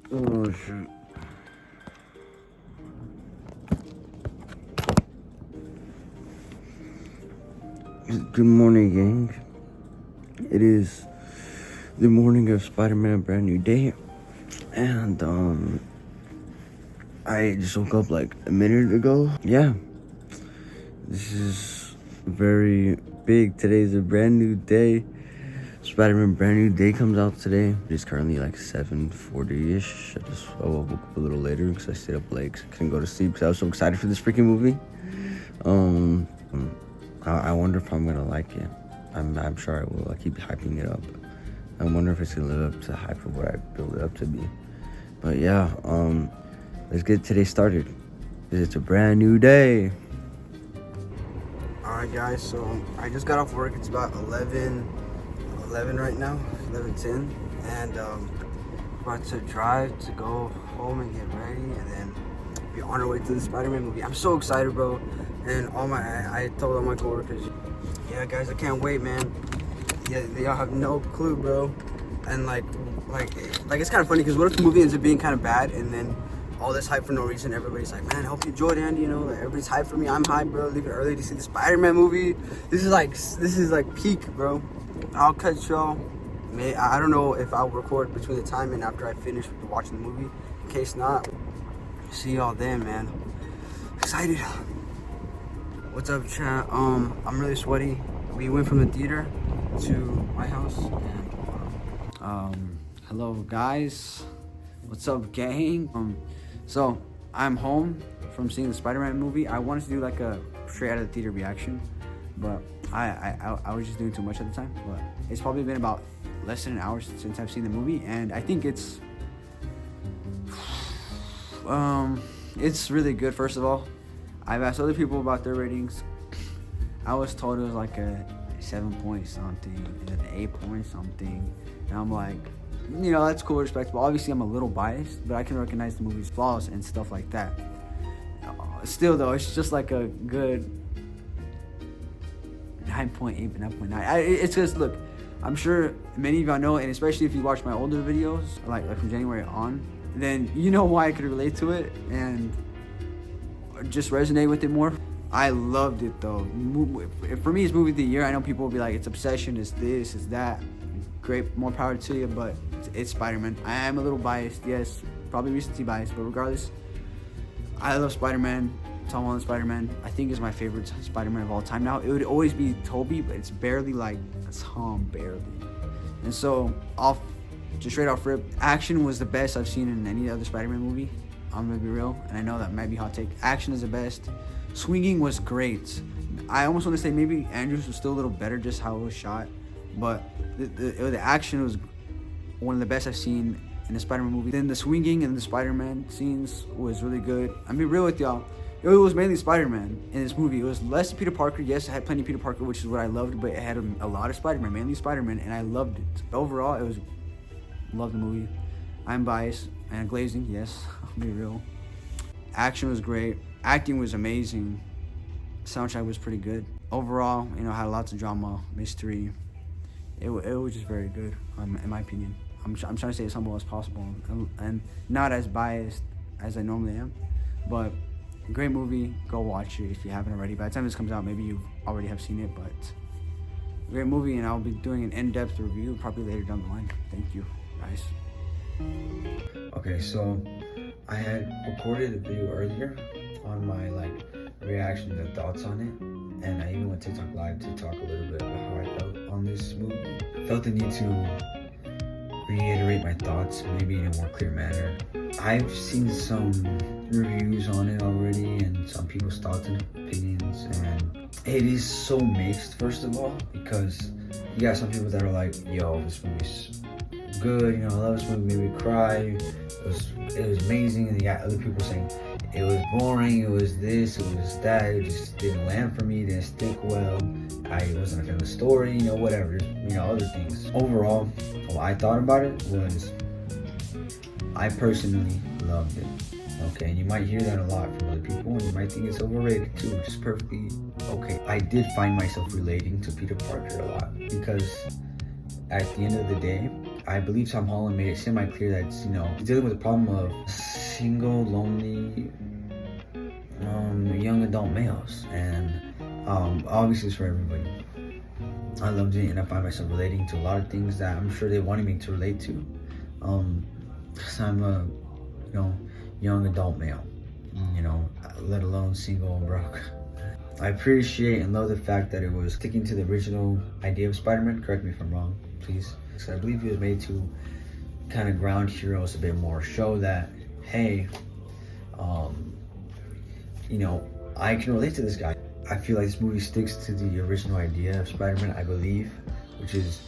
Oh shoot. Good morning, gang. It is the morning of Spider-Man Brand New Day. And I just woke up like a minute ago. Yeah. This is very big. Today's a brand new day. Spider-Man Brand New Day comes out today. It's currently like 7:40-ish. I woke up a little later because I stayed up late because I couldn't go to sleep because I was so excited for this freaking movie. I wonder if I'm gonna like it. I'm sure I will. I keep hyping it up. I wonder if it's gonna live up to the hype of what I build it up to be. But yeah, let's get today started. It's a brand new day. Alright guys, so I just got off work. It's about 11 right now, 11:10, and about to drive to go home and get ready, and then be on our way to the Spider-Man movie. I'm so excited, bro. And I told all my coworkers, yeah, guys, I can't wait, man. Yeah, y'all have no clue, bro. And like it's kind of funny because what if the movie ends up being kind of bad, and then all this hype for no reason? Everybody's like, man, I hope you enjoyed, Andy. You know, like, everybody's hyped for me. I'm hyped, bro. Leaving early to see the Spider-Man movie. This is like peak, bro. I'll catch y'all. I don't know if I'll record between the time and after I finish watching the movie. In case not, see y'all then, man. Excited. What's up, chat? I'm really sweaty. We went from the theater to my house, and hello guys. What's up, gang? So I'm home from seeing the Spider-Man movie. I wanted to do like a straight out of the theater reaction, but I was just doing too much at the time. But it's probably been about less than an hour since I've seen the movie, and I think it's really good. First of all, I've asked other people about their ratings. I was told it was like a 7 point something and then an 8 point something, and I'm like, you know, that's cool, respectable. Obviously I'm a little biased, but I can recognize the movie's flaws and stuff like that. Still though, it's just like a good 9.8 but 9.9. It's just, look, I'm sure many of y'all know, and especially if you watch my older videos like from January on, then you know why I could relate to it and just resonate with it more. I loved it though. For me, it's movie of the year. I know people will be like, it's obsession, it's this, it's that. Great, more power to you, but it's Spider-Man. I am a little biased, yes, probably recency bias, but regardless, I love Spider-Man. Tom Holland Spider-Man, I think, is my favorite Spider-Man of all time now. It would always be Tobey, but it's barely like Tom, barely. And so, just straight off rip, action was the best I've seen in any other Spider-Man movie. I'm gonna be real, and I know that might be hot take. Action is the best. Swinging was great. I almost want to say maybe Andrews was still a little better, just how it was shot, but the action was one of the best I've seen in a Spider-Man movie. Then the swinging and the Spider-Man scenes was really good. I'm being real with y'all. It was mainly Spider-Man in this movie. It was less Peter Parker. Yes, it had plenty of Peter Parker, which is what I loved, but it had a lot of Spider-Man, mainly Spider-Man, and I loved it. Overall, loved the movie. I'm biased and glazing, yes, I'll be real. Action was great. Acting was amazing. Soundtrack was pretty good. Overall, you know, had lots of drama, mystery. It was just very good, in my opinion. I'm trying to stay as humble as possible and not as biased as I normally am. But great movie. Go watch it if you haven't already. By the time this comes out, maybe you already have seen it, but great movie, and I'll be doing an in-depth review probably later down the line. Thank you, guys. Okay, so I had recorded a video earlier on my reaction and thoughts on it, and I even went to TikTok Live to talk a little bit about how I felt on this movie. I felt the need to reiterate my thoughts, maybe in a more clear manner. I've seen some reviews on it already and some people's thoughts and opinions, and it is so mixed, first of all, because you got some people that are like, yo, this movie's good, you know, I love this movie, made me cry, it was amazing. And you got other people saying it was boring, it was this, it was that, it just didn't land for me, didn't stick well, I wasn't a fan of the story, you know, whatever, you know, other things. Overall, what I thought about it was, I personally loved it. Okay, and you might hear that a lot from other people, and you might think it's overrated too, which is perfectly okay. I did find myself relating to Peter Parker a lot, because at the end of the day, I believe Tom Holland made it semi-clear that it's, you know, he's dealing with the problem of single, lonely, young adult males, and obviously it's for everybody. I loved it, and I find myself relating to a lot of things that I'm sure they wanted me to relate to. Cause I'm a, you know, young adult male, you know, let alone single and broke. I appreciate and love the fact that it was sticking to the original idea of Spider-Man. Correct me if I'm wrong, please. So I believe it was made to kind of ground heroes a bit more, show that, hey, you know, I can relate to this guy. I feel like this movie sticks to the original idea of Spider-Man, I believe, which is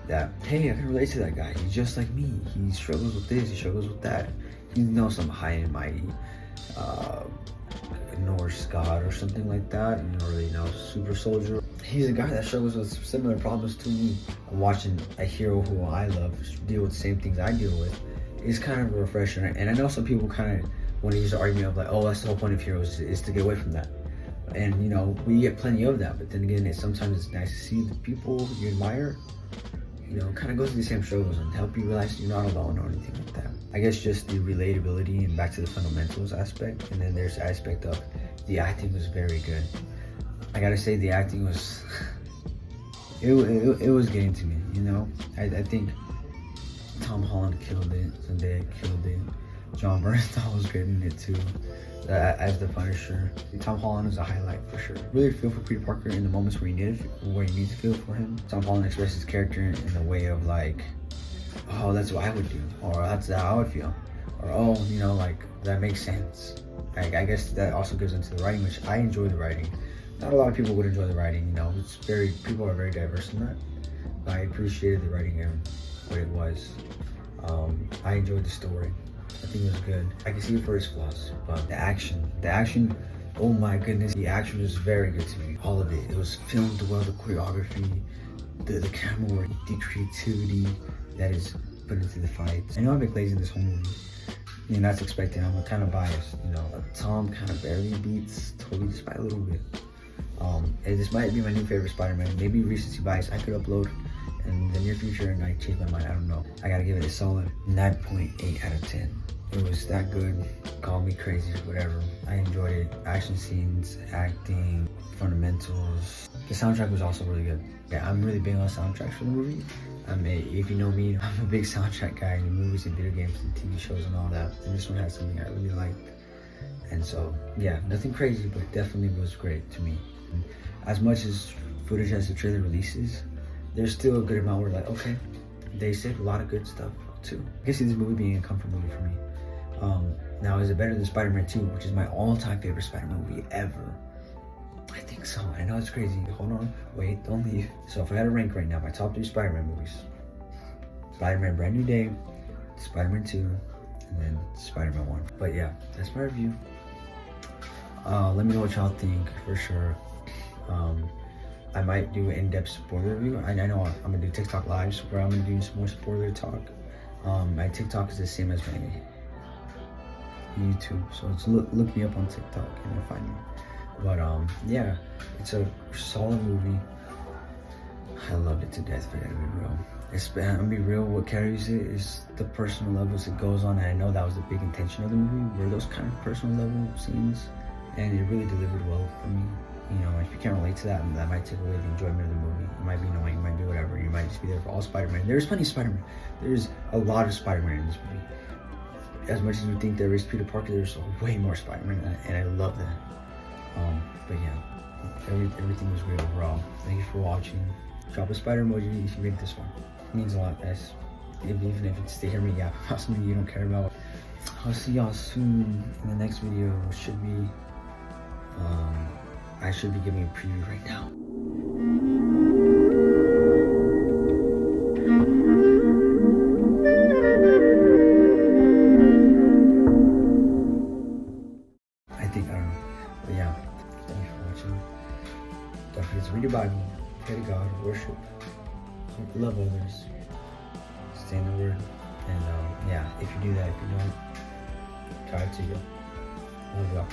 that, hey, I can relate to that guy. He's just like me. He struggles with this, he struggles with that. He knows some high and mighty Norse god or something like that. You don't really know, super soldier. He's a guy that struggles with similar problems to me. Watching a hero who I love deal with the same things I deal with is kind of a refresher. And I know some people kind of want to use the argument of like, oh, that's the whole point of heroes, is to get away from that. And you know, we get plenty of that, but then again, sometimes it's nice to see the people you admire, you know, kind of go through the same struggles and help you realize you're not alone or anything like that. I guess just the relatability and back to the fundamentals aspect, and then there's the aspect of the acting was very good. I gotta say the acting was, it was getting to me, you know. I think Tom Holland killed it, Zendaya killed it, John Bernthal was good in it too. As the Punisher, Tom Holland is a highlight for sure. Really feel for Peter Parker in the moments where you need to feel for him. Tom Holland expresses his character in a way of like, oh, that's what I would do, or that's how I would feel, or oh, you know, like that makes sense. I guess that also goes into the writing, which I enjoy the writing. Not a lot of people would enjoy the writing, you know. People are very diverse in that. But I appreciated the writing and what it was. I enjoyed the story. I think it was good. I can see it for its flaws, but the action, oh my goodness, the action was very good to me. All of it. It was filmed well, the choreography, the camera work, the creativity that is put into the fights. I know I've been glazing this whole movie, and that's expected. I'm kind of biased, you know. Tom kind of barely beats Tobey just by a little bit. And this might be my new favorite Spider-Man. Maybe recency bias I could upload in the near future and I change my mind, I don't know. I gotta give it a solid 9.8 out of 10. It was that good. Call me crazy, whatever. I enjoyed it. Action scenes, acting, fundamentals. The soundtrack was also really good. Yeah, I'm really big on soundtracks for the movie. If you know me, I'm a big soundtrack guy in movies and video games and TV shows and all that. And this one had something I really liked. And so, yeah, nothing crazy, but definitely was great to me. And as much as footage as the trailer releases, there's still a good amount where like, okay, they said a lot of good stuff too. I can see this movie being a comfort movie for me. Now, is it better than Spider-Man 2, which is my all-time favorite Spider-Man movie ever? I think so. I know it's crazy. Hold on, wait, don't leave. So if I had to rank right now, my top 3 Spider-Man movies: Spider-Man Brand New Day, Spider-Man 2, and then Spider-Man 1. But yeah, that's my review. Let me know what y'all think for sure. I might do an in-depth spoiler review. I know I'm gonna do TikTok lives where I'm gonna do some more spoiler talk. My TikTok is the same as my YouTube, so it's look me up on TikTok and you'll find me. But yeah, it's a solid movie. I loved it to death, if I gotta be real. I'm gonna be real, what carries it is the personal levels it goes on, and I know that was the big intention of the movie, were those kind of personal level scenes, and it really delivered well for me. You know, if you can't relate to that, that might take away the enjoyment of the movie. It might be annoying, it might be whatever, you might just be there for all Spider-Man. There's plenty of Spider-Man. There's a lot of Spider-Man in this movie. As much as you think there is Peter Parker, there's way more Spider-Man, and I love that. But yeah, everything was great overall. Thank you for watching. Drop a spider emoji if you rate this one. It means a lot, guys. Even if it's to hear me yap about something you don't care about. I'll see y'all soon in the next video, which should be, I should be giving a preview right now. I don't know. But yeah, thank you for watching. Don't forget to read your Bible, pray to God, worship, love others, stay in the Word, and yeah, if you do that, if you don't, try it to you. Love y'all.